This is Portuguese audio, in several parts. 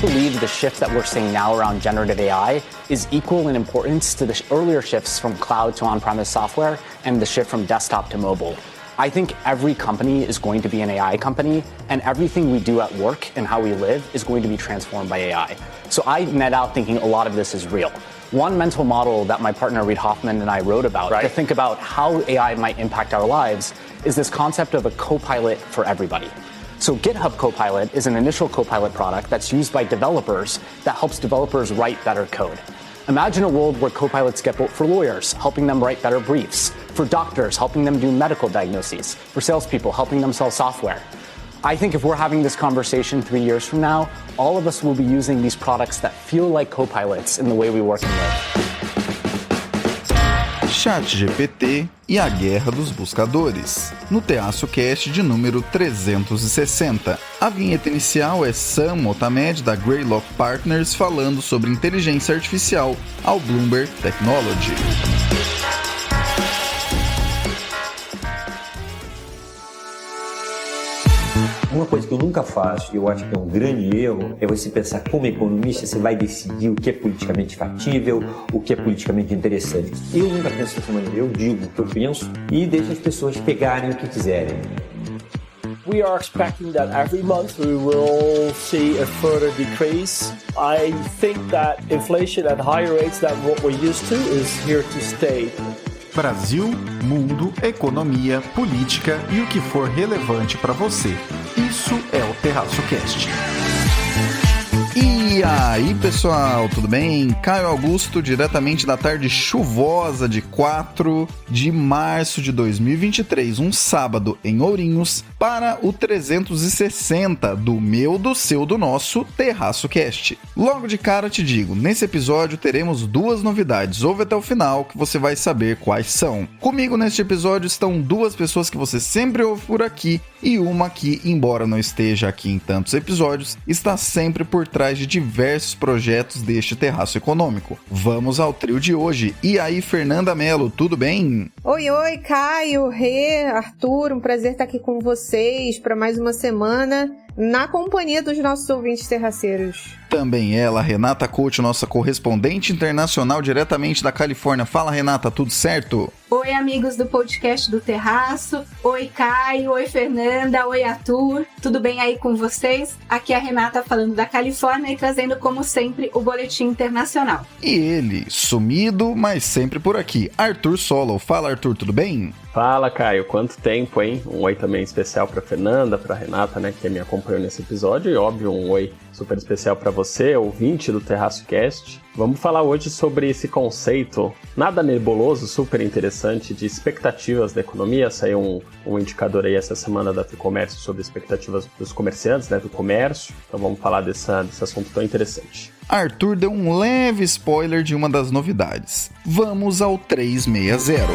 believe the shift that we're seeing now around generative AI is equal in importance to the earlier shifts from cloud to on-premise software and the shift from desktop to mobile. I think every company is going to be an AI company, and everything we do at work and how we live is going to be transformed by AI. So I net out thinking a lot of this is real. One mental model that my partner Reid Hoffman and I wrote about to think about how AI might impact our lives is this concept of a copilot for everybody. So GitHub Copilot is an initial Copilot product that's used by developers that helps developers write better code. Imagine a world where copilots get built for lawyers, helping them write better briefs, for doctors, helping them do medical diagnoses, for salespeople, helping them sell software. I think if we're having this conversation 3 years from now, all of us will be using these products that feel like copilots in the way we work and live. ChatGPT e a guerra dos buscadores. No Terraço Cast de número 360. A vinheta inicial é Sam Motamed da Greylock Partners falando sobre inteligência artificial ao Bloomberg Technology. Uma coisa que eu nunca faço, e eu acho que é um grande erro, é você pensar como economista, você vai decidir o que é politicamente factível, o que é politicamente interessante. Eu nunca penso dessa maneira, eu digo o que eu penso e deixo as pessoas pegarem o que quiserem. We are expecting that every month we will see a further decrease. I think that inflation at higher rates than what we're used to is here to stay. Brasil, mundo, economia, política e o que for relevante para você. Isso é o Terraço Cast. E aí, pessoal, tudo bem? Caio Augusto, diretamente da tarde chuvosa de 4 de março de 2023, um sábado em Ourinhos, para o 360 do meu, do seu, do nosso Terraço Cast. Logo de cara te digo, nesse episódio teremos 2 novidades, ouve até o final que você vai saber quais são. Comigo neste episódio estão 2 pessoas que você sempre ouve por aqui e uma que, embora não esteja aqui em tantos episódios, está sempre por trás de diversos projetos deste terraço econômico. Vamos ao trio de hoje. E aí, Fernanda Mello, tudo bem? Oi, Caio, Rê, Arthur, um prazer estar aqui com vocês para mais uma semana na companhia dos nossos ouvintes terraceiros. Também ela, Renata Couto, nossa correspondente internacional diretamente da Califórnia. Fala, Renata, tudo certo? Oi, amigos do podcast do Terraço. Oi, Caio. Oi, Fernanda. Oi, Arthur. Tudo bem aí com vocês? Aqui é a Renata falando da Califórnia e trazendo, como sempre, o Boletim Internacional. E ele, sumido, mas sempre por aqui, Arthur Solo. Fala, Arthur, tudo bem? Fala, Caio. Quanto tempo, hein? Um oi também especial pra Fernanda, pra Renata, né, que me acompanhou nesse episódio. E, óbvio, um oi super especial para você, ouvinte do Terraço Cast. Vamos falar hoje sobre esse conceito nada nebuloso, super interessante, de expectativas da economia. Saiu um indicador aí essa semana da Ficomércio sobre expectativas dos comerciantes, né, do comércio. Então vamos falar desse assunto tão interessante. Arthur deu um leve spoiler de uma das novidades. Vamos ao 360.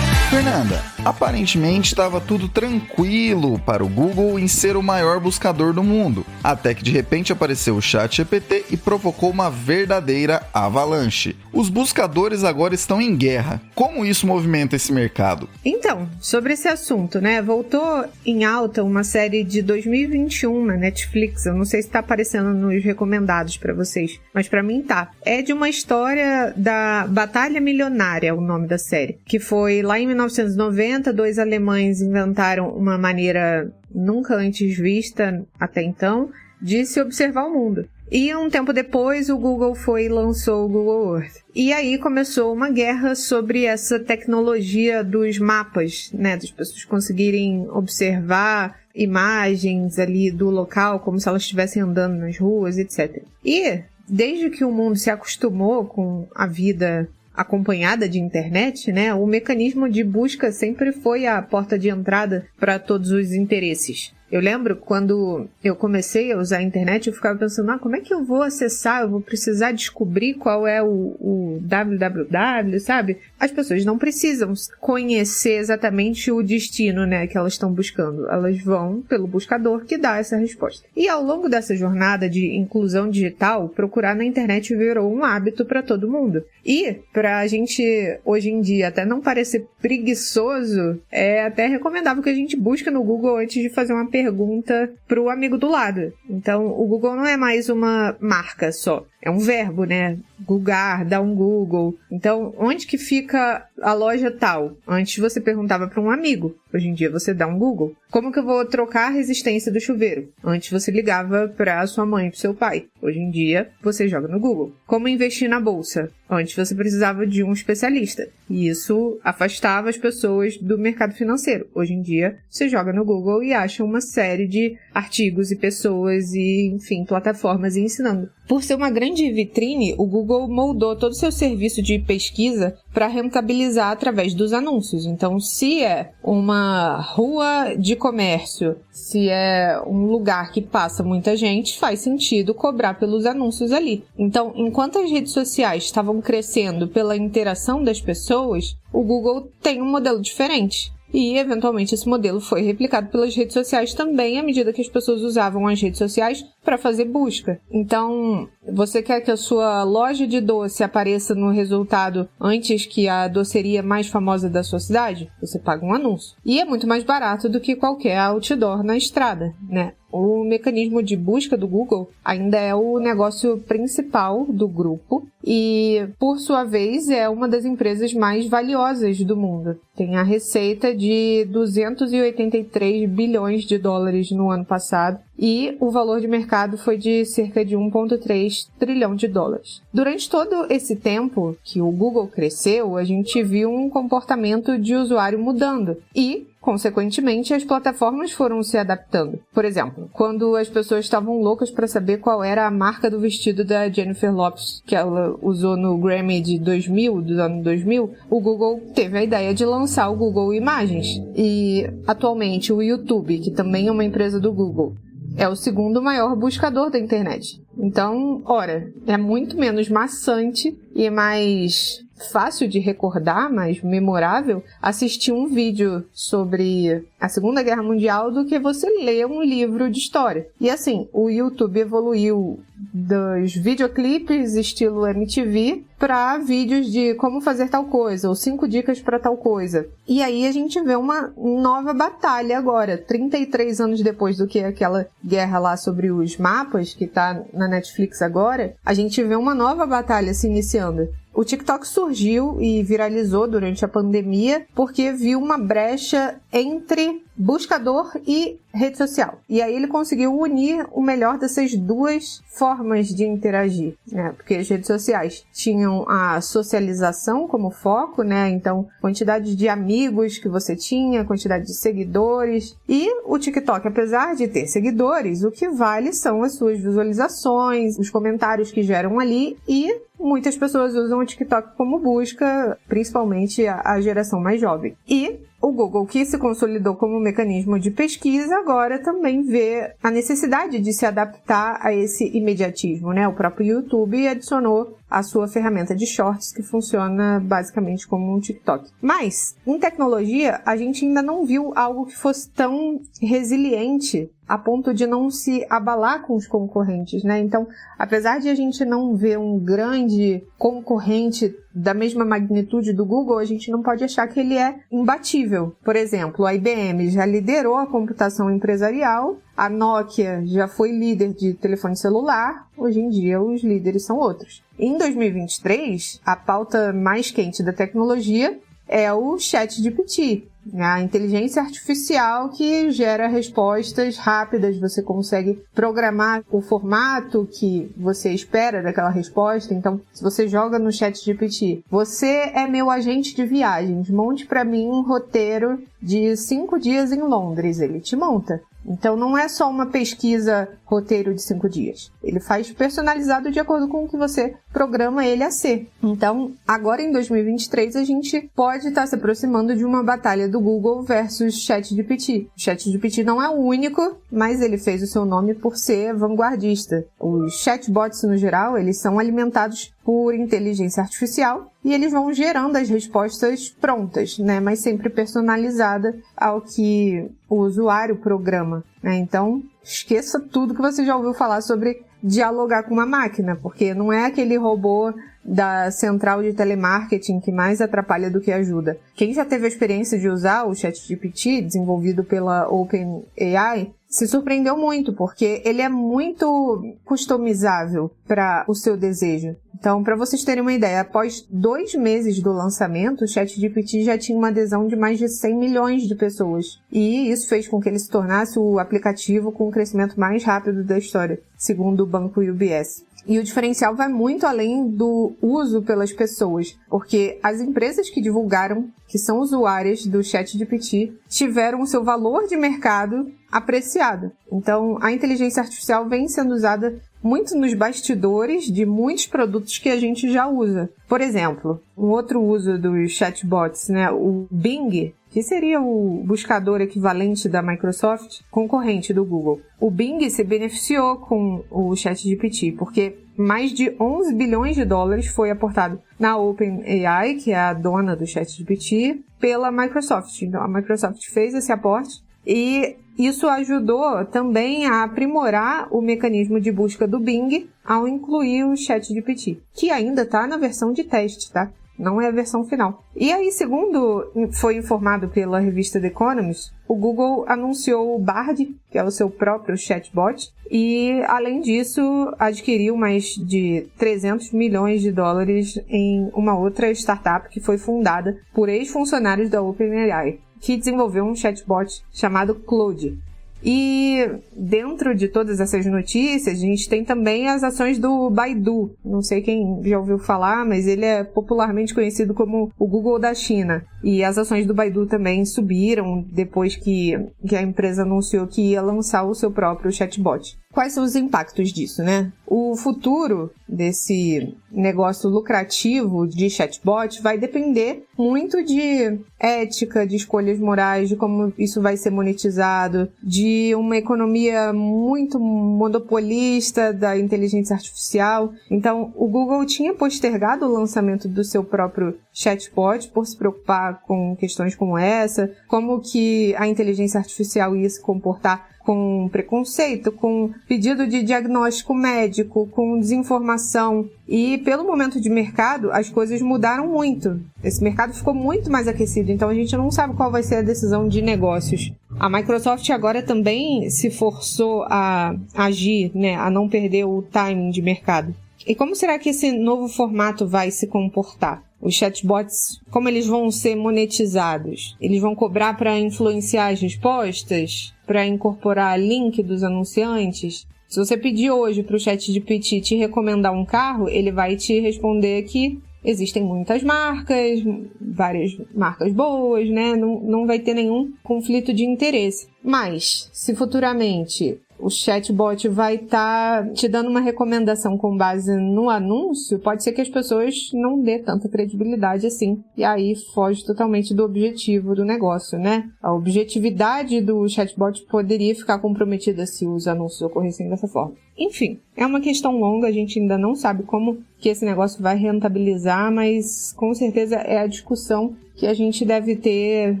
Fernanda, aparentemente estava tudo tranquilo para o Google em ser o maior buscador do mundo, até que de repente apareceu o ChatGPT e provocou uma verdadeira avalanche. Os buscadores agora estão em guerra. Como isso movimenta esse mercado? Então, sobre esse assunto, né? Voltou em alta uma série de 2021 na Netflix. Eu não sei se está aparecendo nos recomendados para vocês, mas para mim tá. É de uma história da Batalha Milionária, o nome da série, que foi lá em 1990, 2 alemães inventaram uma maneira nunca antes vista até então de se observar o mundo. E um tempo depois o Google foi e lançou o Google Earth. E aí começou uma guerra sobre essa tecnologia dos mapas, né? Das pessoas conseguirem observar imagens ali do local como se elas estivessem andando nas ruas, etc. E desde que o mundo se acostumou com a vida acompanhada de internet, né, o mecanismo de busca sempre foi a porta de entrada para todos os interesses. Eu lembro quando eu comecei a usar a internet, eu ficava pensando, como é que eu vou acessar? Eu vou precisar descobrir qual é o www, sabe? as pessoas não precisam conhecer exatamente o destino, né, que elas estão buscando. Elas vão pelo buscador que dá essa resposta. E ao longo dessa jornada de inclusão digital, procurar na internet virou um hábito para todo mundo. E para a gente, hoje em dia, até não parecer preguiçoso, é até recomendável que a gente busque no Google antes de fazer uma pergunta para o amigo do lado. Então, o Google não é mais uma marca só. É um verbo, né? Googar, dar um Google. Então, onde que fica a loja tal? Antes você perguntava para um amigo. Hoje em dia você dá um Google. Como que eu vou trocar a resistência do chuveiro? Antes você ligava para sua mãe e para seu pai. Hoje em dia você joga no Google. Como investir na bolsa? Antes você precisava de um especialista. E isso afastava as pessoas do mercado financeiro. Hoje em dia você joga no Google e acha uma série de artigos e pessoas e, enfim, plataformas ensinando. Por ser uma grande vitrine, o Google moldou todo o seu serviço de pesquisa para rentabilizar através dos anúncios. Então, se é uma rua de comércio, se é um lugar que passa muita gente, faz sentido cobrar pelos anúncios ali. Então, enquanto as redes sociais estavam crescendo pela interação das pessoas, o Google tem um modelo diferente. E, eventualmente, esse modelo foi replicado pelas redes sociais também à medida que as pessoas usavam as redes sociais para fazer busca. Então, você quer que a sua loja de doce apareça no resultado antes que a doceria mais famosa da sua cidade? Você paga um anúncio. E é muito mais barato do que qualquer outdoor na estrada, né? O mecanismo de busca do Google ainda é o negócio principal do grupo e, por sua vez, é uma das empresas mais valiosas do mundo. Tem a receita de 283 bilhões de dólares no ano passado e o valor de mercado foi de cerca de 1,3 trilhão de dólares. Durante todo esse tempo que o Google cresceu, a gente viu um comportamento de usuário mudando e, consequentemente, as plataformas foram se adaptando. Por exemplo, quando as pessoas estavam loucas para saber qual era a marca do vestido da Jennifer Lopez, que ela usou no Grammy de 2000, do ano 2000, o Google teve a ideia de lançar o Google Imagens. E, atualmente, o YouTube, que também é uma empresa do Google, é o segundo maior buscador da internet. Então, ora, é muito menos maçante e mais fácil de recordar, mais memorável, assistir um vídeo sobre a Segunda Guerra Mundial do que você ler um livro de história. E assim, o YouTube evoluiu dos videoclipes estilo MTV para vídeos de como fazer tal coisa, ou 5 dicas para tal coisa. E aí a gente vê uma nova batalha agora, 33 anos depois do que aquela guerra lá sobre os mapas, que tá na Netflix agora, a gente vê uma nova batalha se iniciando. O TikTok surgiu e viralizou durante a pandemia porque viu uma brecha entre buscador e rede social. E aí ele conseguiu unir o melhor dessas duas formas de interagir, né? Porque as redes sociais tinham a socialização como foco, né? Então, quantidade de amigos que você tinha, quantidade de seguidores. E o TikTok, apesar de ter seguidores, o que vale são as suas visualizações, os comentários que geram ali e muitas pessoas usam o TikTok como busca, principalmente a geração mais jovem. E o Google, que se consolidou como mecanismo de pesquisa, agora também vê a necessidade de se adaptar a esse imediatismo, né? O próprio YouTube adicionou a sua ferramenta de shorts, que funciona basicamente como um TikTok. Mas, em tecnologia, a gente ainda não viu algo que fosse tão resiliente a ponto de não se abalar com os concorrentes, né? Então, apesar de a gente não ver um grande concorrente da mesma magnitude do Google, a gente não pode achar que ele é imbatível. Por exemplo, a IBM já liderou a computação empresarial, a Nokia já foi líder de telefone celular, hoje em dia os líderes são outros. Em 2023, a pauta mais quente da tecnologia é o ChatGPT, a inteligência artificial que gera respostas rápidas. Você consegue programar o formato que você espera daquela resposta. Então, se você joga no ChatGPT, você é meu agente de viagens, monte para mim um roteiro de 5 dias em Londres, ele te monta. Então, não é só uma pesquisa roteiro de 5 dias. Ele faz personalizado de acordo com o que você programa ele a ser. Então, agora em 2023, a gente pode estar se aproximando de uma batalha do Google versus ChatGPT. O ChatGPT não é o único, mas ele fez o seu nome por ser vanguardista. Os chatbots, no geral, eles são alimentados por inteligência artificial e eles vão gerando as respostas prontas, né? Mas sempre personalizada ao que o usuário programa, né? Então, esqueça tudo que você já ouviu falar sobre dialogar com uma máquina, porque não é aquele robô da central de telemarketing que mais atrapalha do que ajuda. Quem já teve a experiência de usar o ChatGPT, desenvolvido pela OpenAI, se surpreendeu muito, porque ele é muito customizável para o seu desejo. Então, para vocês terem uma ideia, após 2 meses do lançamento, o ChatGPT já tinha uma adesão de mais de 100 milhões de pessoas. E isso fez com que ele se tornasse o aplicativo com o crescimento mais rápido da história, segundo o banco UBS. E o diferencial vai muito além do uso pelas pessoas, porque as empresas que divulgaram, que são usuárias do ChatGPT, tiveram o seu valor de mercado apreciado. Então, a inteligência artificial vem sendo usada muito nos bastidores de muitos produtos que a gente já usa. Por exemplo, um outro uso dos chatbots, né, o Bing, que seria o buscador equivalente da Microsoft, concorrente do Google. O Bing se beneficiou com o ChatGPT, porque mais de 11 bilhões de dólares foi aportado na OpenAI, que é a dona do ChatGPT, pela Microsoft. Então, a Microsoft fez esse aporte e isso ajudou também a aprimorar o mecanismo de busca do Bing ao incluir o ChatGPT, que ainda está na versão de teste, tá? Não é a versão final. E aí, segundo foi informado pela revista The Economist, o Google anunciou o Bard, que é o seu próprio chatbot, e, além disso, adquiriu mais de 300 milhões de dólares em uma outra startup que foi fundada por ex-funcionários da OpenAI, que desenvolveu um chatbot chamado Claude. E dentro de todas essas notícias, a gente tem também as ações do Baidu. Não sei quem já ouviu falar, mas ele é popularmente conhecido como o Google da China. E as ações do Baidu também subiram depois que a empresa anunciou que ia lançar o seu próprio chatbot. Quais são os impactos disso, né? O futuro desse negócio lucrativo de chatbot vai depender muito de ética, de escolhas morais, de como isso vai ser monetizado, de uma economia muito monopolista da inteligência artificial. Então, o Google tinha postergado o lançamento do seu próprio chatbot por se preocupar com questões como essa, como que a inteligência artificial ia se comportar com preconceito, com pedido de diagnóstico médico, com desinformação. E pelo momento de mercado, as coisas mudaram muito. Esse mercado ficou muito mais aquecido, então a gente não sabe qual vai ser a decisão de negócios. A Microsoft agora também se forçou a agir, né, a não perder o timing de mercado. E como será que esse novo formato vai se comportar? Os chatbots, como eles vão ser monetizados? Eles vão cobrar para influenciar as respostas? Para incorporar link dos anunciantes? Se você pedir hoje para o ChatGPT te recomendar um carro, ele vai te responder que existem muitas marcas, várias marcas boas, né? Não vai ter nenhum conflito de interesse. Mas, se futuramente o chatbot vai estar te dando uma recomendação com base no anúncio, pode ser que as pessoas não dê tanta credibilidade assim. E aí foge totalmente do objetivo do negócio, né? A objetividade do chatbot poderia ficar comprometida se os anúncios ocorressem dessa forma. Enfim, é uma questão longa, a gente ainda não sabe como que esse negócio vai rentabilizar, mas com certeza é a discussão que a gente deve ter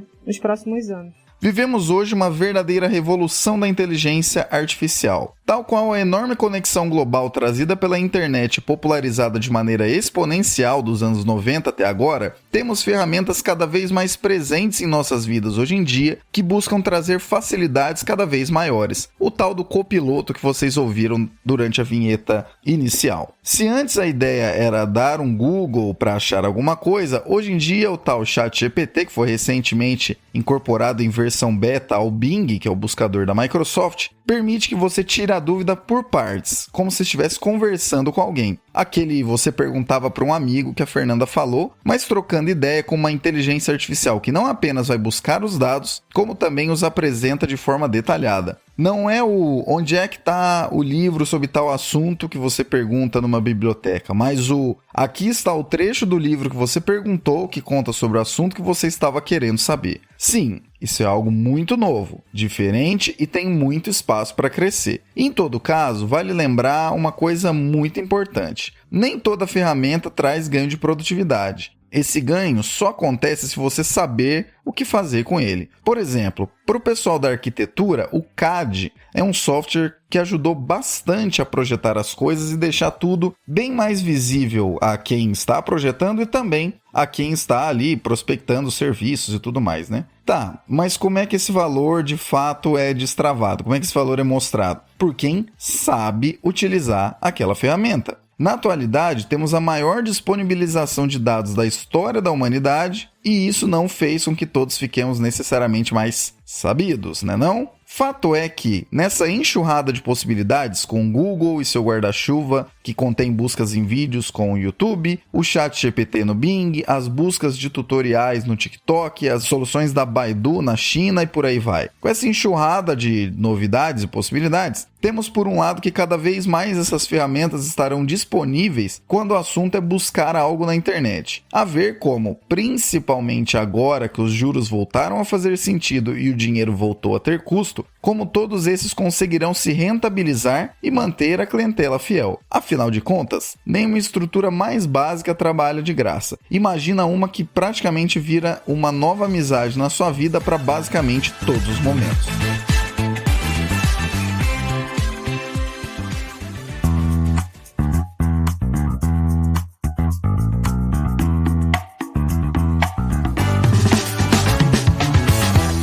nos próximos anos. Vivemos hoje uma verdadeira revolução da inteligência artificial. Tal qual a enorme conexão global trazida pela internet, popularizada de maneira exponencial dos anos 90 até agora, temos ferramentas cada vez mais presentes em nossas vidas hoje em dia que buscam trazer facilidades cada vez maiores. O tal do copiloto que vocês ouviram durante a vinheta inicial. Se antes a ideia era dar um Google para achar alguma coisa, hoje em dia o tal ChatGPT, que foi recentemente incorporado em versão beta ao Bing, que é o buscador da Microsoft, permite que você tire a dúvida por partes, como se estivesse conversando com alguém. Aquele você perguntava para um amigo que a Fernanda falou, mas trocando ideia com uma inteligência artificial que não apenas vai buscar os dados, como também os apresenta de forma detalhada. Não é o onde é que está o livro sobre tal assunto que você pergunta numa biblioteca, mas o aqui está o trecho do livro que você perguntou que conta sobre o assunto que você estava querendo saber. Sim, isso é algo muito novo, diferente e tem muito espaço para crescer. Em todo caso, vale lembrar uma coisa muito importante. forte. Nem toda ferramenta traz ganho de produtividade. Esse ganho só acontece se você saber o que fazer com ele. Por exemplo, para o pessoal da arquitetura, o CAD é um software que ajudou bastante a projetar as coisas e deixar tudo bem mais visível a quem está projetando e também a quem está ali prospectando serviços e tudo mais, né? Tá, mas como é que esse valor de fato é destravado? Como é que esse valor é mostrado? Por quem sabe utilizar aquela ferramenta. Na atualidade, temos a maior disponibilização de dados da história da humanidade e isso não fez com que todos fiquemos necessariamente mais sabidos, né não? Fato é que, nessa enxurrada de possibilidades, com o Google e seu guarda-chuva, que contém buscas em vídeos com o YouTube, o ChatGPT no Bing, as buscas de tutoriais no TikTok, as soluções da Baidu na China e por aí vai. Com essa enxurrada de novidades e possibilidades, temos por um lado que cada vez mais essas ferramentas estarão disponíveis quando o assunto é buscar algo na internet. A ver como, principalmente agora que os juros voltaram a fazer sentido e o dinheiro voltou a ter custo, como todos esses conseguirão se rentabilizar e manter a clientela fiel. Afinal de contas, nenhuma estrutura mais básica trabalha de graça. Imagina uma que praticamente vira uma nova amizade na sua vida para basicamente todos os momentos.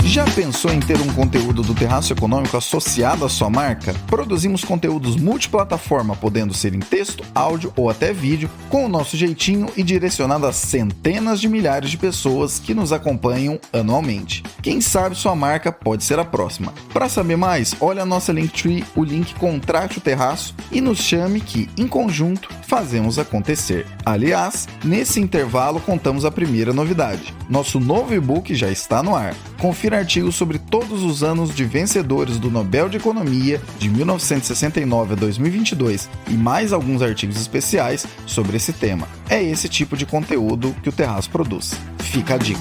Já pensou em ter um conteúdo do Terraço Econômico associado à sua marca? Produzimos conteúdos multiplataforma, podendo ser em texto, áudio ou até vídeo, com o nosso jeitinho e direcionado a centenas de milhares de pessoas que nos acompanham anualmente. Quem sabe sua marca pode ser a próxima. Para saber mais, olha a nossa Linktree, o link Contrate o Terraço e nos chame que, em conjunto, fazemos acontecer. Aliás, nesse intervalo contamos a primeira novidade. Nosso novo e-book já está no ar. Confira artigos sobre todos os anos de vencedores do Nobel de Economia de 1969 a 2022 e mais alguns artigos especiais sobre esse tema. É esse tipo de conteúdo que o Terraço produz. Fica a dica.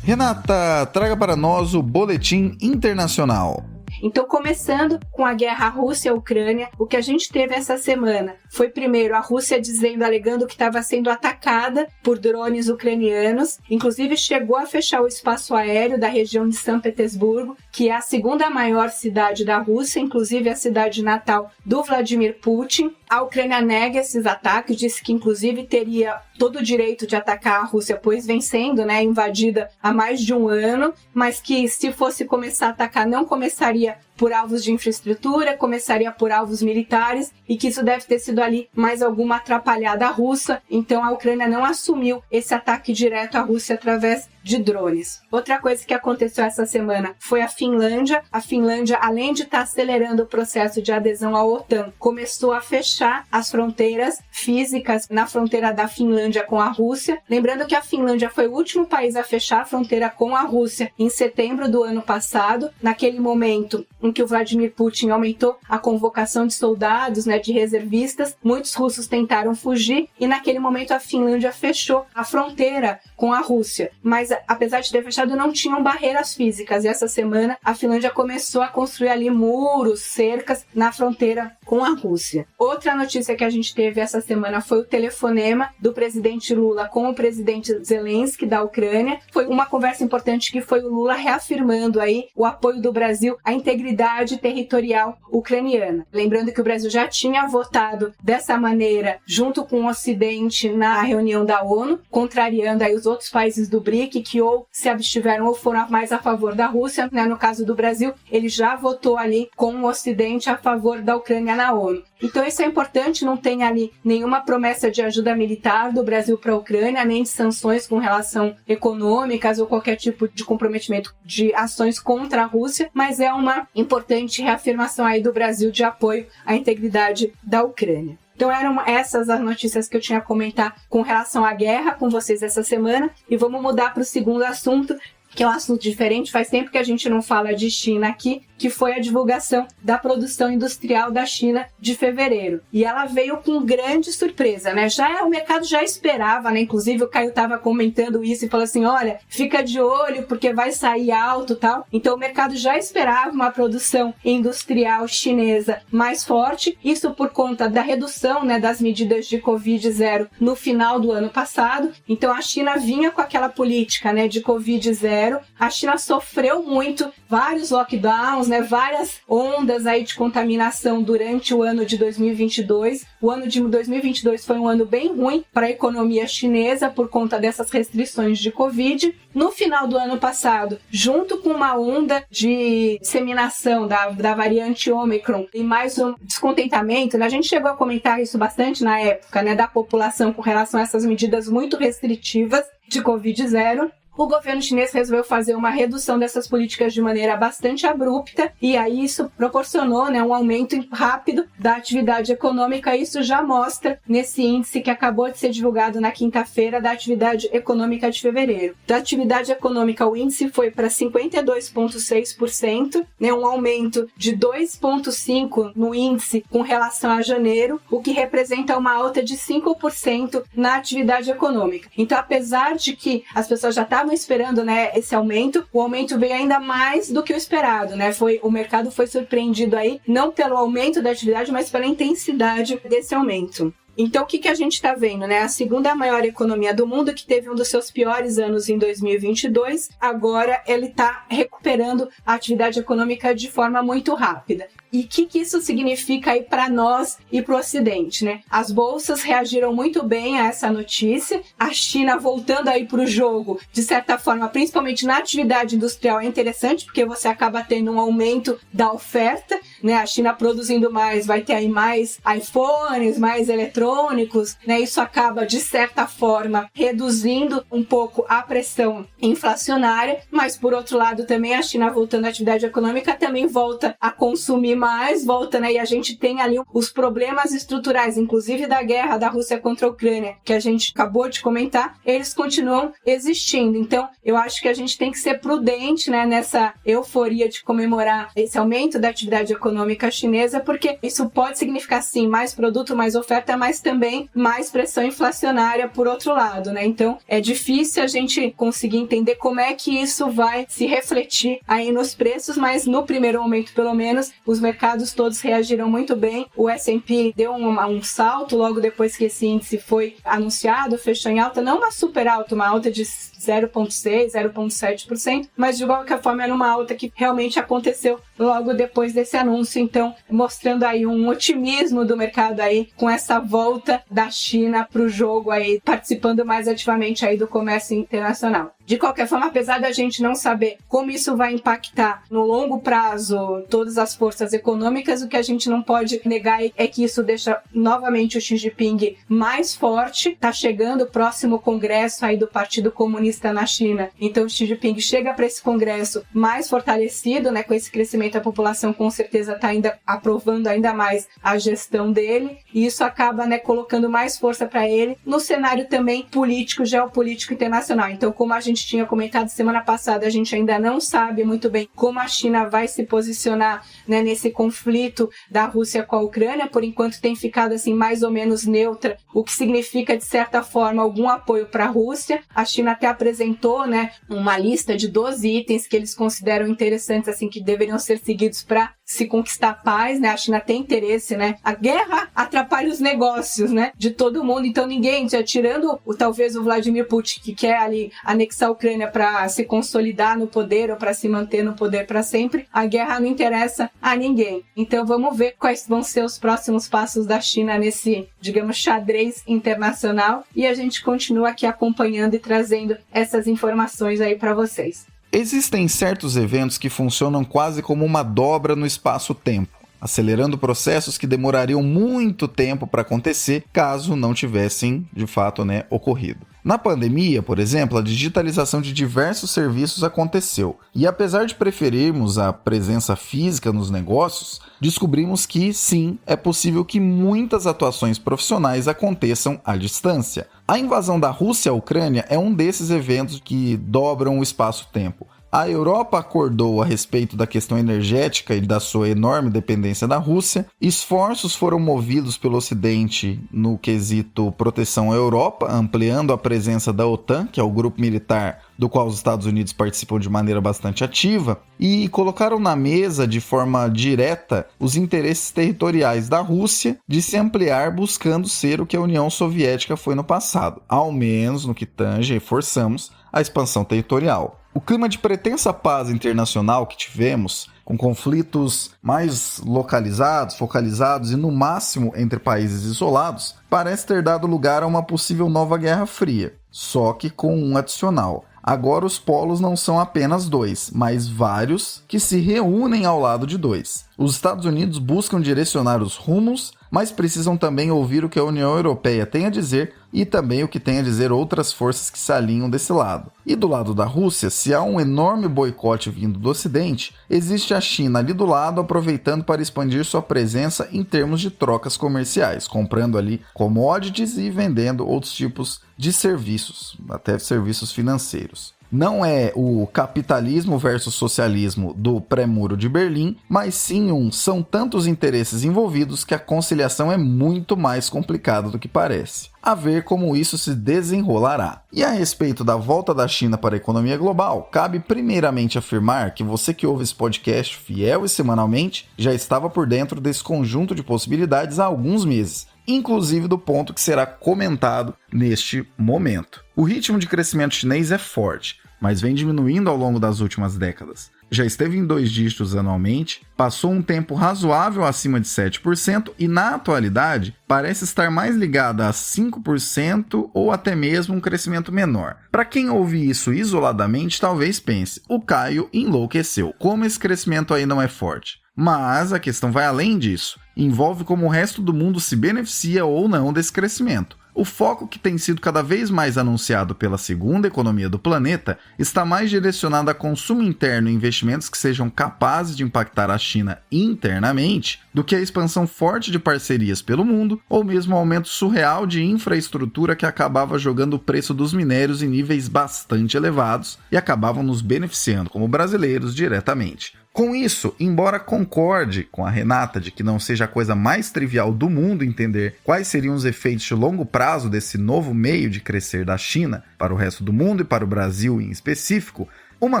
Renata, traga para nós o Boletim Internacional. Então, começando com a guerra Rússia-Ucrânia, o que a gente teve essa semana foi, primeiro, a Rússia alegando que estava sendo atacada por drones ucranianos, inclusive chegou a fechar o espaço aéreo da região de São Petersburgo, que é a segunda maior cidade da Rússia, inclusive a cidade natal do Vladimir Putin. A Ucrânia nega esses ataques, disse que inclusive teria todo o direito de atacar a Rússia, pois vem sendo, invadida há mais de um ano, mas que se fosse começar a atacar, não começaria por alvos de infraestrutura, começaria por alvos militares, e que isso deve ter sido ali mais alguma atrapalhada russa. Então a Ucrânia não assumiu esse ataque direto à Rússia através de drones. Outra coisa que aconteceu essa semana foi a Finlândia. A Finlândia, além de estar acelerando o processo de adesão à OTAN, começou a fechar as fronteiras físicas na fronteira da Finlândia com a Rússia. Lembrando que a Finlândia foi o último país a fechar a fronteira com a Rússia em setembro do ano passado, naquele momento em que o Vladimir Putin aumentou a convocação de soldados, de reservistas. Muitos russos tentaram fugir e naquele momento a Finlândia fechou a fronteira com a Rússia. Mas apesar de ter fechado, não tinham barreiras físicas. E essa semana a Finlândia começou a construir ali muros, cercas na fronteira com a Rússia. Outra notícia que a gente teve essa semana foi o telefonema do presidente Lula com o presidente Zelensky da Ucrânia. Foi uma conversa importante que foi o Lula reafirmando aí o apoio do Brasil à integridade territorial ucraniana. Lembrando que o Brasil já tinha votado dessa maneira junto com o Ocidente na reunião da ONU, contrariando aí os outros países do BRIC que ou se abstiveram ou foram mais a favor da Rússia. No caso do Brasil, ele já votou ali com o Ocidente a favor da Ucrânia na ONU. Então isso é importante, não tem ali nenhuma promessa de ajuda militar do Brasil para a Ucrânia, nem de sanções com relação econômicas ou qualquer tipo de comprometimento de ações contra a Rússia, mas é uma importante reafirmação aí do Brasil de apoio à integridade da Ucrânia. Então eram essas as notícias que eu tinha a comentar com relação à guerra com vocês essa semana, e vamos mudar para o segundo assunto, que é um assunto diferente, faz tempo que a gente não fala de China aqui, que foi a divulgação da produção industrial da China de fevereiro. E ela veio com grande surpresa, né? O mercado já esperava, né? Inclusive o Caio estava comentando isso e falou assim, olha, fica de olho porque vai sair alto e tal. Então o mercado já esperava uma produção industrial chinesa mais forte, isso por conta da redução, né, das medidas de Covid-0 no final do ano passado. Então a China vinha com aquela política, né, de Covid-0. A China sofreu muito, vários lockdowns, né, várias ondas aí de contaminação durante o ano de 2022. O ano de 2022 foi um ano bem ruim para a economia chinesa por conta dessas restrições de Covid. No final do ano passado, junto com uma onda de disseminação da variante Ômicron e mais um descontentamento, né, a gente chegou a comentar isso bastante na época, né, da população com relação a essas medidas muito restritivas de Covid-0. O governo chinês resolveu fazer uma redução dessas políticas de maneira bastante abrupta e aí isso proporcionou, né, um aumento rápido da atividade econômica. Isso já mostra nesse índice que acabou de ser divulgado na quinta-feira da atividade econômica de fevereiro. Da atividade econômica, o índice foi para 52,6%, né, um aumento de 2,5% no índice com relação a janeiro, o que representa uma alta de 5% na atividade econômica. Então, apesar de que as pessoas já estavam esperando, né, esse aumento, o aumento veio ainda mais do que o esperado, né? O mercado foi surpreendido aí, não pelo aumento da atividade, mas pela intensidade desse aumento. Então, o que a gente está vendo, né? A segunda maior economia do mundo, que teve um dos seus piores anos em 2022, agora ele está recuperando a atividade econômica de forma muito rápida. E o que isso significa aí para nós e para o Ocidente, né? As bolsas reagiram muito bem a essa notícia. A China voltando aí para o jogo, de certa forma, principalmente na atividade industrial, é interessante, porque você acaba tendo um aumento da oferta, né? A China produzindo mais, vai ter aí mais iPhones, mais eletrônicos, né? Isso acaba, de certa forma, reduzindo um pouco a pressão inflacionária, mas, por outro lado, também a China voltando à atividade econômica também volta a consumir mais, volta, né? E a gente tem ali os problemas estruturais, inclusive da guerra da Rússia contra a Ucrânia, que a gente acabou de comentar, eles continuam existindo. Então, eu acho que a gente tem que ser prudente, né, nessa euforia de comemorar esse aumento da atividade econômica chinesa, porque isso pode significar, sim, mais produto, mais oferta, mas também mais pressão inflacionária por outro lado, né? Então, é difícil a gente conseguir entender como é que isso vai se refletir aí nos preços, mas no primeiro momento, pelo menos, os mercados todos reagiram muito bem. O S&P deu um salto logo depois que esse índice foi anunciado, fechou em alta, não uma super alta, uma alta de 0,6%, 0,7%, mas de qualquer forma era uma alta que realmente aconteceu logo depois desse anúncio, então mostrando aí um otimismo do mercado aí com essa volta da China para o jogo aí, participando mais ativamente aí do comércio internacional. De qualquer forma, apesar da gente não saber como isso vai impactar no longo prazo todas as forças econômicas, o que a gente não pode negar é que isso deixa novamente o Xi Jinping mais forte. Está chegando o próximo congresso aí do Partido Comunista na China, então o Xi Jinping chega para esse congresso mais fortalecido, né? Com esse crescimento, a população com certeza está ainda aprovando ainda mais a gestão dele, e isso acaba, né, colocando mais força para ele no cenário também político, geopolítico internacional. Então, como a gente tinha comentado semana passada, a gente ainda não sabe muito bem como a China vai se posicionar, né, nesse conflito da Rússia com a Ucrânia. Por enquanto tem ficado assim mais ou menos neutra, o que significa de certa forma algum apoio para a Rússia. A China até apresentou, né, uma lista de 12 itens que eles consideram interessantes, assim, que deveriam ser seguidos para se conquistar a paz, né? A China tem interesse, né? A guerra atrapalha os negócios, né, de todo mundo. Então ninguém, já tirando talvez o Vladimir Putin, que quer ali anexar a Ucrânia para se consolidar no poder ou para se manter no poder para sempre, a guerra não interessa a ninguém. Então vamos ver quais vão ser os próximos passos da China nesse, digamos, xadrez internacional, e a gente continua aqui acompanhando e trazendo essas informações aí para vocês. Existem certos eventos que funcionam quase como uma dobra no espaço-tempo, acelerando processos que demorariam muito tempo para acontecer caso não tivessem, de fato, né, ocorrido. Na pandemia, por exemplo, a digitalização de diversos serviços aconteceu, e apesar de preferirmos a presença física nos negócios, descobrimos que, sim, é possível que muitas atuações profissionais aconteçam à distância. A invasão da Rússia à Ucrânia é um desses eventos que dobram o espaço-tempo. A Europa acordou a respeito da questão energética e da sua enorme dependência da Rússia. Esforços foram movidos pelo Ocidente no quesito proteção à Europa, ampliando a presença da OTAN, que é o grupo militar do qual os Estados Unidos participam de maneira bastante ativa, e colocaram na mesa de forma direta os interesses territoriais da Rússia de se ampliar buscando ser o que a União Soviética foi no passado, ao menos no que tange, reforçamos, a expansão territorial. O clima de pretensa paz internacional que tivemos, com conflitos mais localizados, focalizados e no máximo entre países isolados, parece ter dado lugar a uma possível nova Guerra Fria, só que com um adicional. Agora os polos não são apenas dois, mas vários que se reúnem ao lado de dois. Os Estados Unidos buscam direcionar os rumos, mas precisam também ouvir o que a União Europeia tem a dizer e também o que tem a dizer outras forças que se alinham desse lado. E do lado da Rússia, se há um enorme boicote vindo do Ocidente, existe a China ali do lado aproveitando para expandir sua presença em termos de trocas comerciais, comprando ali commodities e vendendo outros tipos de serviços, até serviços financeiros. Não é o capitalismo versus socialismo do pré-muro de Berlim, mas sim são tantos interesses envolvidos que a conciliação é muito mais complicada do que parece. A ver como isso se desenrolará. E a respeito da volta da China para a economia global, cabe primeiramente afirmar que você que ouve esse podcast fiel e semanalmente já estava por dentro desse conjunto de possibilidades há alguns meses, inclusive do ponto que será comentado neste momento. O ritmo de crescimento chinês é forte, mas vem diminuindo ao longo das últimas décadas. Já esteve em 2 dígitos anualmente, passou um tempo razoável acima de 7% e, na atualidade, parece estar mais ligada a 5% ou até mesmo um crescimento menor. Para quem ouve isso isoladamente, talvez pense, o Caio enlouqueceu, como esse crescimento aí não é forte. Mas a questão vai além disso, envolve como o resto do mundo se beneficia ou não desse crescimento. O foco que tem sido cada vez mais anunciado pela segunda economia do planeta está mais direcionado a consumo interno e investimentos que sejam capazes de impactar a China internamente do que a expansão forte de parcerias pelo mundo ou mesmo o aumento surreal de infraestrutura que acabava jogando o preço dos minérios em níveis bastante elevados e acabavam nos beneficiando como brasileiros diretamente. Com isso, embora concorde com a Renata de que não seja a coisa mais trivial do mundo entender quais seriam os efeitos de longo prazo desse novo meio de crescer da China para o resto do mundo e para o Brasil em específico, uma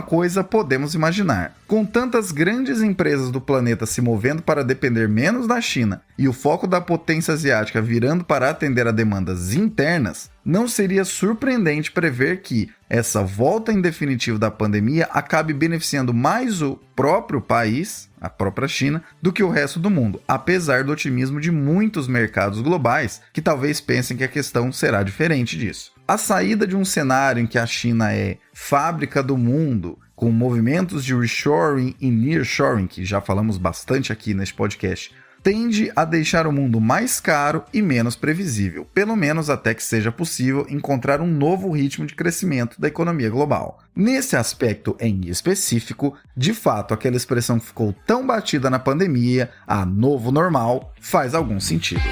coisa podemos imaginar. Com tantas grandes empresas do planeta se movendo para depender menos da China e o foco da potência asiática virando para atender a demandas internas, não seria surpreendente prever que essa volta em definitivo da pandemia acabe beneficiando mais o próprio país, a própria China, do que o resto do mundo, apesar do otimismo de muitos mercados globais que talvez pensem que a questão será diferente disso. A saída de um cenário em que a China é fábrica do mundo, com movimentos de reshoring e nearshoring, que já falamos bastante aqui neste podcast, tende a deixar o mundo mais caro e menos previsível, pelo menos até que seja possível encontrar um novo ritmo de crescimento da economia global. Nesse aspecto em específico, de fato, aquela expressão que ficou tão batida na pandemia, a novo normal, faz algum sentido.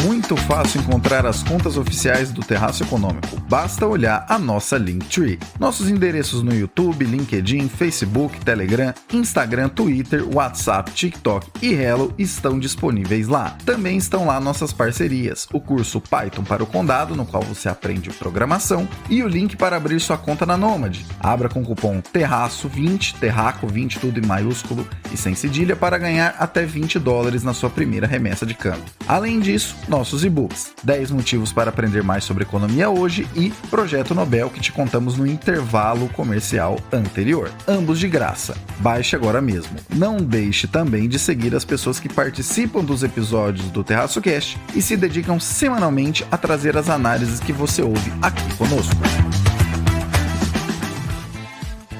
Muito fácil encontrar as contas oficiais do Terraço Econômico, basta olhar a nossa Linktree. Nossos endereços no YouTube, LinkedIn, Facebook, Telegram, Instagram, Twitter, WhatsApp, TikTok e Hello estão disponíveis lá. Também estão lá nossas parcerias, o curso Python para o Condado, no qual você aprende programação, e o link para abrir sua conta na Nomad. Abra com o cupom TERRACO20, TERRACO20 tudo em maiúsculo e sem cedilha para ganhar até $20 na sua primeira remessa de câmbio. Além disso, nossos e-books, 10 motivos para aprender mais sobre economia hoje e Projeto Nobel, que te contamos no intervalo comercial anterior. Ambos de graça. Baixe agora mesmo. Não deixe também de seguir as pessoas que participam dos episódios do Terraço Cast e se dedicam semanalmente a trazer as análises que você ouve aqui conosco.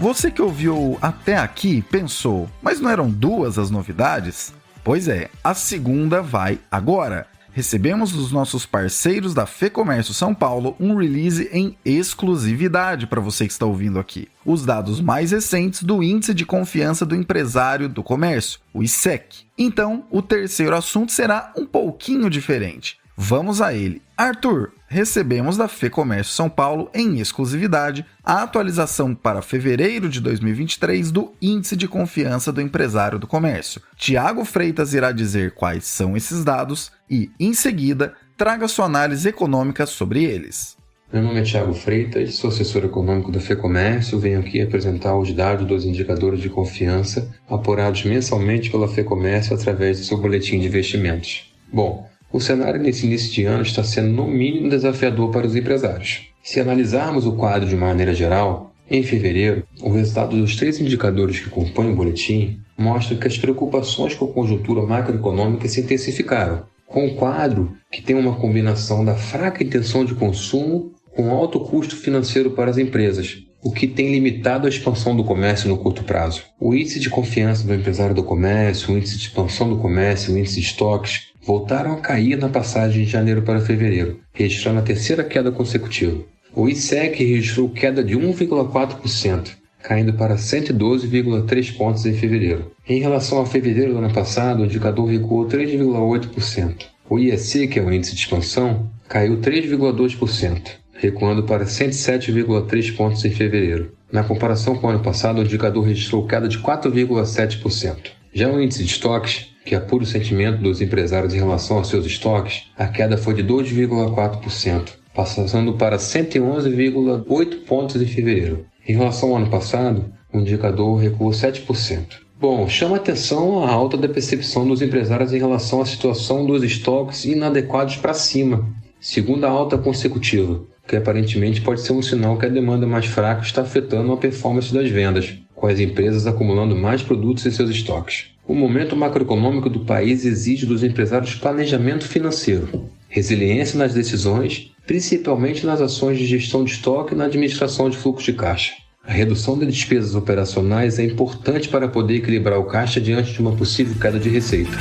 Você que ouviu até aqui pensou, mas não eram 2 as novidades? Pois é, a segunda vai agora. recebemos dos nossos parceiros da FEComércio São Paulo um release em exclusividade para você que está ouvindo aqui. Os dados mais recentes do Índice de Confiança do Empresário do Comércio, o ICEC. Então, o terceiro assunto será um pouquinho diferente. Vamos a ele. Arthur, recebemos da FEComércio São Paulo, em exclusividade, a atualização para fevereiro de 2023 do Índice de Confiança do Empresário do Comércio. Tiago Freitas irá dizer quais são esses dados e, em seguida, traga sua análise econômica sobre eles. Meu nome é Tiago Freitas, sou assessor econômico da FEComércio. Venho aqui apresentar os dados dos indicadores de confiança apurados mensalmente pela FEComércio através do seu boletim de investimentos. Bom, o cenário nesse início de ano está sendo no mínimo desafiador para os empresários. Se analisarmos o quadro de maneira geral, em fevereiro, o resultado dos 3 indicadores que compõem o boletim mostra que as preocupações com a conjuntura macroeconômica se intensificaram, com um quadro que tem uma combinação da fraca intenção de consumo com alto custo financeiro para as empresas, o que tem limitado a expansão do comércio no curto prazo. O índice de confiança do empresário do comércio, o índice de expansão do comércio, o índice de estoques voltaram a cair na passagem de janeiro para fevereiro, registrando a terceira queda consecutiva. O ICEC registrou queda de 1,4%, caindo para 112,3 pontos em fevereiro. Em relação a fevereiro do ano passado, o indicador recuou 3,8%. O IEC, que é o índice de expansão, caiu 3,2%, recuando para 107,3 pontos em fevereiro. Na comparação com o ano passado, o indicador registrou queda de 4,7%. Já o índice de estoques, que apura o sentimento dos empresários em relação aos seus estoques, a queda foi de 2,4%, passando para 111,8 pontos em fevereiro. Em relação ao ano passado, o indicador recuou 7%. Bom, chama atenção a alta da percepção dos empresários em relação à situação dos estoques inadequados para cima, segunda alta consecutiva, que aparentemente pode ser um sinal que a demanda mais fraca está afetando a performance das vendas, com as empresas acumulando mais produtos em seus estoques. O momento macroeconômico do país exige dos empresários planejamento financeiro, resiliência nas decisões, principalmente nas ações de gestão de estoque e na administração de fluxo de caixa. A redução de despesas operacionais é importante para poder equilibrar o caixa diante de uma possível queda de receita.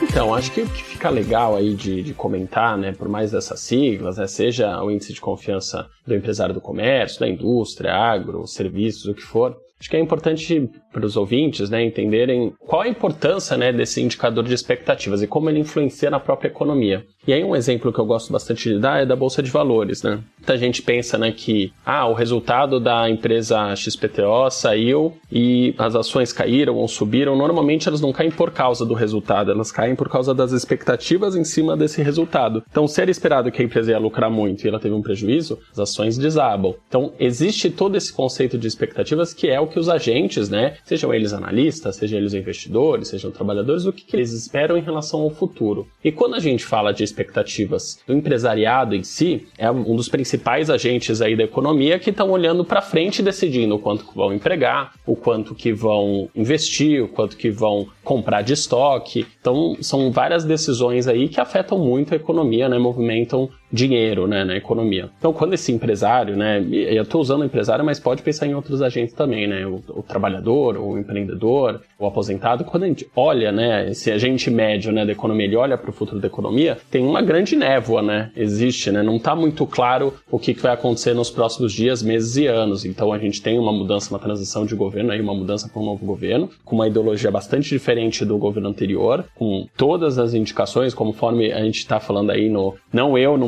Então, acho que o que fica legal aí de comentar, né, por mais dessas siglas, né, seja o índice de confiança do empresário do comércio, da indústria, agro, serviços, o que for, acho que é importante para os ouvintes, né, entenderem qual a importância, né, desse indicador de expectativas e como ele influencia na própria economia. E aí um exemplo que eu gosto bastante de dar é da Bolsa de Valores, né? Muita gente pensa, né, que o resultado da empresa XPTO saiu e as ações caíram ou subiram. Normalmente elas não caem por causa do resultado, elas caem por causa das expectativas em cima desse resultado. Então, se era esperado que a empresa ia lucrar muito e ela teve um prejuízo, as ações desabam. Então, existe todo esse conceito de expectativas que é o que os agentes, né, sejam eles analistas, sejam eles investidores, sejam trabalhadores, o que eles esperam em relação ao futuro. E quando a gente fala de expectativas do empresariado em si, é um dos principais agentes aí da economia que estão olhando para frente e decidindo o quanto que vão empregar, o quanto que vão investir, o quanto que vão comprar de estoque. Então, são várias decisões aí que afetam muito a economia, né, movimentam dinheiro, né, na economia. Então, quando esse empresário, né, eu estou usando o empresário, mas pode pensar em outros agentes também, né, o trabalhador, o empreendedor, o aposentado, quando a gente olha, né, esse agente médio, né, da economia, ele olha para o futuro da economia, tem uma grande névoa, né, existe, né, não está muito claro o que vai acontecer nos próximos dias, meses e anos. Então, a gente tem uma mudança, uma transição de governo, aí, uma mudança para um novo governo, com uma ideologia bastante diferente do governo anterior, com todas as indicações, conforme a gente está falando aí não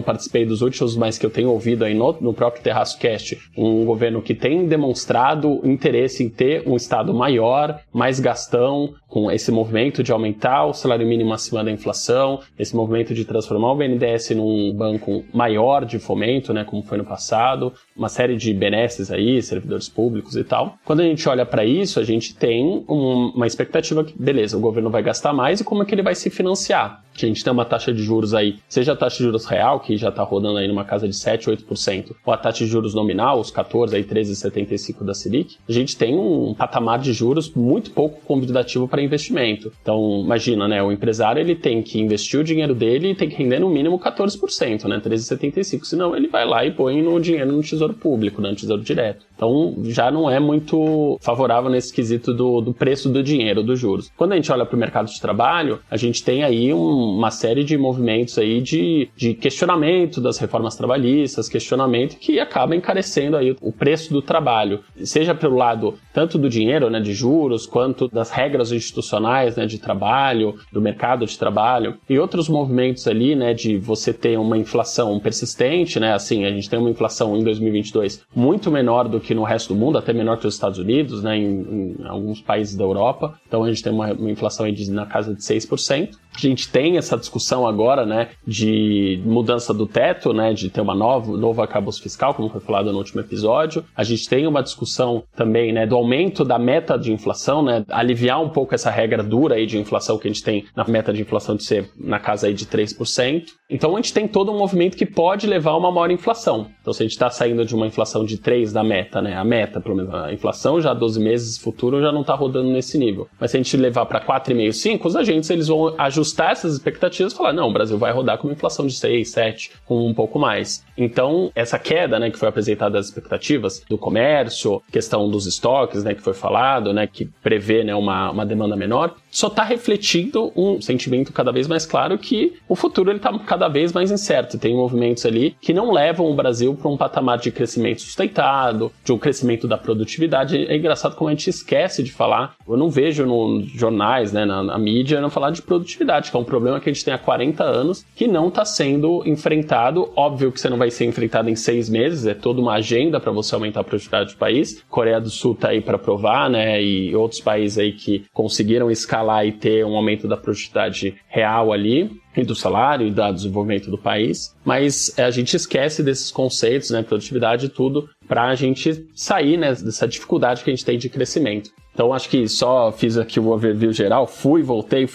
participei dos últimos, mas que eu tenho ouvido aí no próprio Terraço Cast, um governo que tem demonstrado interesse em ter um Estado maior, mais gastão, com esse movimento de aumentar o salário mínimo acima da inflação, esse movimento de transformar o BNDES num banco maior de fomento, né, como foi no passado, uma série de benesses aí, servidores públicos e tal. Quando a gente olha para isso, a gente tem uma expectativa que, beleza, o governo vai gastar mais e como é que ele vai se financiar? A gente tem uma taxa de juros aí, seja a taxa de juros real, que já está rodando aí numa casa de 7, 8%, ou a taxa de juros nominal, os 14, aí 13,75 da Selic, a gente tem um patamar de juros muito pouco convidativo para investimento. Então, imagina, né, o empresário ele tem que investir o dinheiro dele e tem que render no mínimo 14%, né, 13,75, senão ele vai lá e põe no dinheiro no Tesouro Público, né, no Tesouro Direto. Então já não é muito favorável nesse quesito do preço do dinheiro, dos juros. Quando a gente olha para o mercado de trabalho, a gente tem aí uma série de movimentos aí de questionamento das reformas trabalhistas, questionamento que acaba encarecendo aí o preço do trabalho, seja pelo lado tanto do dinheiro, né, de juros, quanto das regras institucionais, né, de trabalho, do mercado de trabalho, e outros movimentos ali, né, de você ter uma inflação persistente, né, assim, a gente tem uma inflação em 2022 muito menor do que no resto do mundo, até menor que os Estados Unidos, né, em alguns países da Europa. Então a gente tem uma inflação aí na casa de 6%. A gente tem essa discussão agora, né, de mudança do teto, né, de ter uma novo arcabouço fiscal, como foi falado no último episódio. A gente tem uma discussão também, né, do aumento da meta de inflação, né, aliviar um pouco essa regra dura aí de inflação que a gente tem na meta de inflação de ser na casa aí de 3%. Então a gente tem todo um movimento que pode levar a uma maior inflação. Então se a gente está saindo de uma inflação de 3 da meta, né, a meta, pelo menos a inflação já 12 meses futuro já não está rodando nesse nível. Mas se a gente levar para 4,5, 5, os agentes eles vão ajustar essas expectativas e falar, não, o Brasil vai rodar com uma inflação de 6, 7, com um pouco mais. Então, essa queda, né, que foi apresentada das expectativas do comércio, questão dos estoques, né, que foi falado, né, que prevê, né, uma demanda menor, só está refletindo um sentimento cada vez mais claro que o futuro está cada vez mais incerto. Tem movimentos ali que não levam o Brasil para um patamar de crescimento sustentado, de um crescimento da produtividade. É engraçado como a gente esquece de falar. Eu não vejo nos jornais, né, na mídia, não falar de produtividade, que é um problema que a gente tem há 40 anos, que não está sendo enfrentado. Óbvio que você não vai ser enfrentado em 6 meses, é toda uma agenda para você aumentar a produtividade do país. Coreia do Sul está aí para provar, né, e outros países aí que conseguiram escalar e ter um aumento da produtividade real ali, e do salário e do desenvolvimento do país, mas a gente esquece desses conceitos, né, produtividade e tudo, para a gente sair, né, dessa dificuldade que a gente tem de crescimento. Então acho que só fiz aqui o overview geral, fui, voltei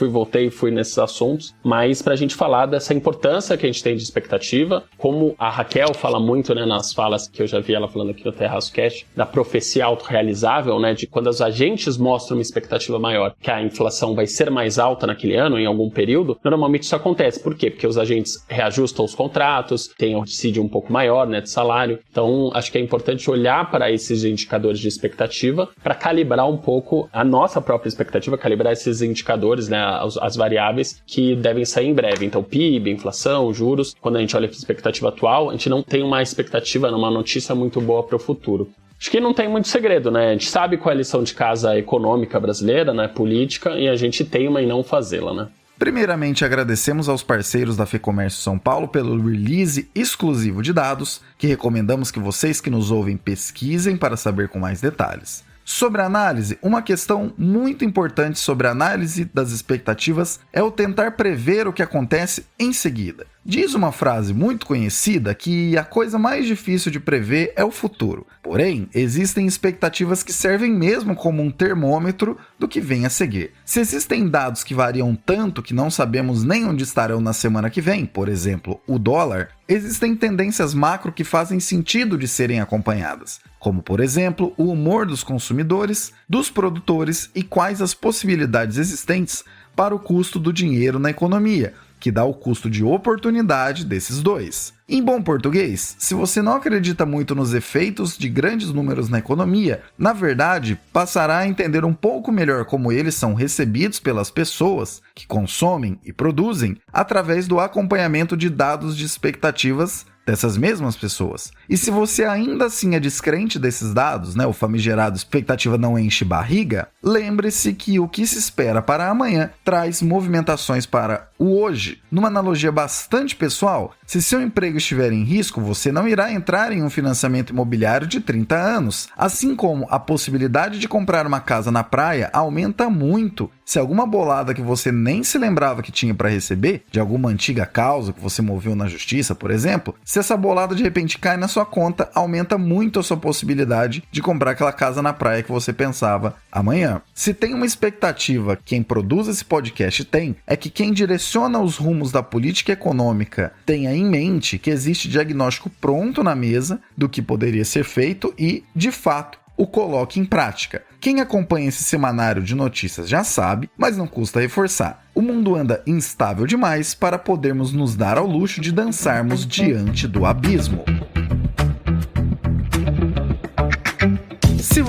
nesses assuntos, mas para a gente falar dessa importância que a gente tem de expectativa, como a Raquel fala muito, né, nas falas que eu já vi ela falando aqui no Terraço Cast, da profecia autorrealizável, né, de quando os agentes mostram uma expectativa maior, que a inflação vai ser mais alta naquele ano, em algum período, normalmente isso acontece. Por quê? Porque os agentes reajustam os contratos, tem um dissídio um pouco maior, né, de salário. Então acho que é importante olhar para esses indicadores de expectativa para calibrar um pouco a nossa própria expectativa, calibrar esses indicadores, né, as variáveis que devem sair em breve. Então, PIB, inflação, juros. Quando a gente olha para a expectativa atual, a gente não tem uma expectativa, uma notícia muito boa para o futuro. Acho que não tem muito segredo, né? A gente sabe qual é a lição de casa econômica brasileira, né, política, e a gente teima em não fazê-la, né? Primeiramente, agradecemos aos parceiros da FEComércio São Paulo pelo release exclusivo de dados, que recomendamos que vocês que nos ouvem pesquisem para saber com mais detalhes. Sobre a análise, uma questão muito importante sobre a análise das expectativas é o tentar prever o que acontece em seguida. Diz uma frase muito conhecida que a coisa mais difícil de prever é o futuro. Porém, existem expectativas que servem mesmo como um termômetro do que vem a seguir. Se existem dados que variam tanto que não sabemos nem onde estarão na semana que vem, por exemplo, o dólar, existem tendências macro que fazem sentido de serem acompanhadas, como, por exemplo, o humor dos consumidores, dos produtores e quais as possibilidades existentes para o custo do dinheiro na economia, que dá o custo de oportunidade desses dois. Em bom português, se você não acredita muito nos efeitos de grandes números na economia, na verdade, passará a entender um pouco melhor como eles são recebidos pelas pessoas que consomem e produzem através do acompanhamento de dados de expectativas dessas mesmas pessoas. E se você ainda assim é descrente desses dados, né, o famigerado expectativa não enche barriga, lembre-se que o que se espera para amanhã traz movimentações para o hoje. Numa analogia bastante pessoal, se seu emprego estiver em risco, você não irá entrar em um financiamento imobiliário de 30 anos. Assim como a possibilidade de comprar uma casa na praia aumenta muito se alguma bolada que você nem se lembrava que tinha para receber, de alguma antiga causa que você moveu na justiça, por exemplo, se essa bolada de repente cai na sua conta, aumenta muito a sua possibilidade de comprar aquela casa na praia que você pensava amanhã. Se tem uma expectativa que quem produz esse podcast tem, é que quem direciona os rumos da política econômica tenha em mente que existe diagnóstico pronto na mesa do que poderia ser feito e, de fato, o coloque em prática. Quem acompanha esse semanário de notícias já sabe, mas não custa reforçar. O mundo anda instável demais para podermos nos dar ao luxo de dançarmos diante do abismo.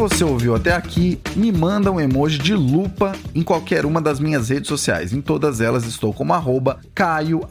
Se você ouviu até aqui, me manda um emoji de lupa em qualquer uma das minhas redes sociais. Em todas elas estou como @CaioAUGSTOR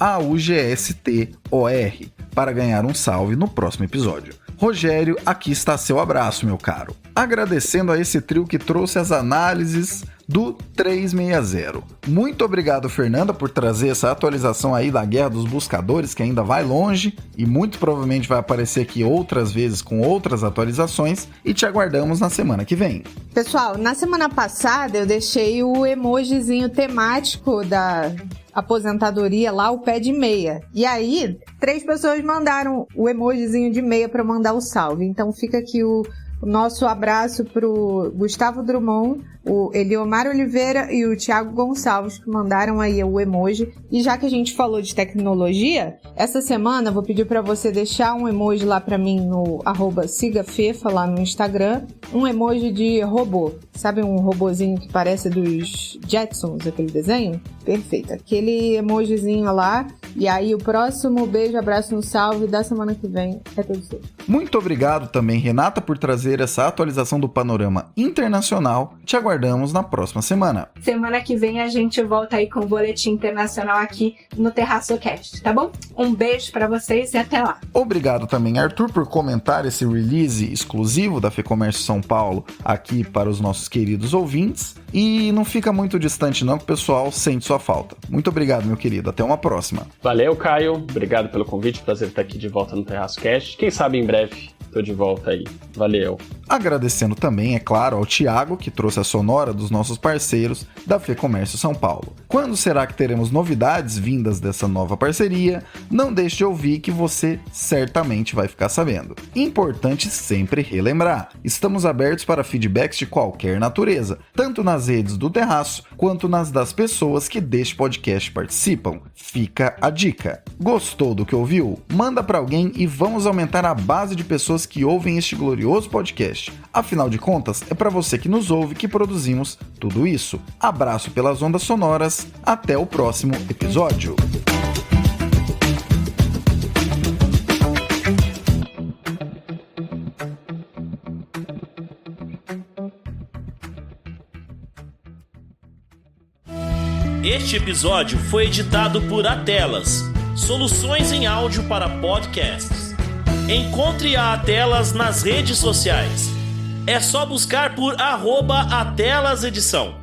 para ganhar um salve no próximo episódio. Rogério, aqui está seu abraço, meu caro. Agradecendo a esse trio que trouxe as análises do 360. Muito obrigado, Fernanda, por trazer essa atualização aí da Guerra dos Buscadores, que ainda vai longe e muito provavelmente vai aparecer aqui outras vezes com outras atualizações, e te aguardamos na semana que vem. Pessoal, na semana passada eu deixei o emojizinho temático da aposentadoria lá, o pé de meia. E aí, 3 pessoas mandaram o emojizinho de meia para mandar o salve. Então fica aqui o nosso abraço pro Gustavo Drummond, o Eliomar Oliveira e o Thiago Gonçalves, que mandaram aí o emoji. E já que a gente falou de tecnologia, essa semana eu vou pedir para você deixar um emoji lá para mim no @sigafefa lá no Instagram, um emoji de robô. Sabe um robozinho que parece dos Jetsons, aquele desenho? Perfeito, aquele emojizinho lá. E aí o próximo beijo, abraço no salve da semana que vem é todo seu. Muito obrigado também, Renata, por trazer essa atualização do panorama internacional. Te aguardamos na próxima semana. Semana que vem a gente volta aí com o Boletim Internacional aqui no TerraçoCast, tá bom? Um beijo pra vocês e até lá. Obrigado também, Arthur, por comentar esse release exclusivo da FEComércio São Paulo aqui para os nossos queridos ouvintes. E não fica muito distante não, que o pessoal sente sua falta. Muito obrigado, meu querido. Até uma próxima. Valeu, Caio. Obrigado pelo convite. Prazer estar aqui de volta no TerraçoCast. Quem sabe em breve tô de volta aí. Valeu. Agradecendo também, é claro, ao Thiago, que trouxe a sonora dos nossos parceiros da FEComércio São Paulo. Quando será que teremos novidades vindas dessa nova parceria? Não deixe de ouvir que você certamente vai ficar sabendo. Importante sempre relembrar, estamos abertos para feedbacks de qualquer natureza, tanto nas redes do Terraço, quanto nas das pessoas que deste podcast participam. Fica a dica. Gostou do que ouviu? Manda para alguém e vamos aumentar a base de pessoas que ouvem este glorioso podcast. Afinal de contas, é para você que nos ouve que produzimos tudo isso. Abraço pelas ondas sonoras, até o próximo episódio. Este episódio foi editado por Atelas, soluções em áudio para podcasts. Encontre a Atelas nas redes sociais. É só buscar por @AtelasEdição.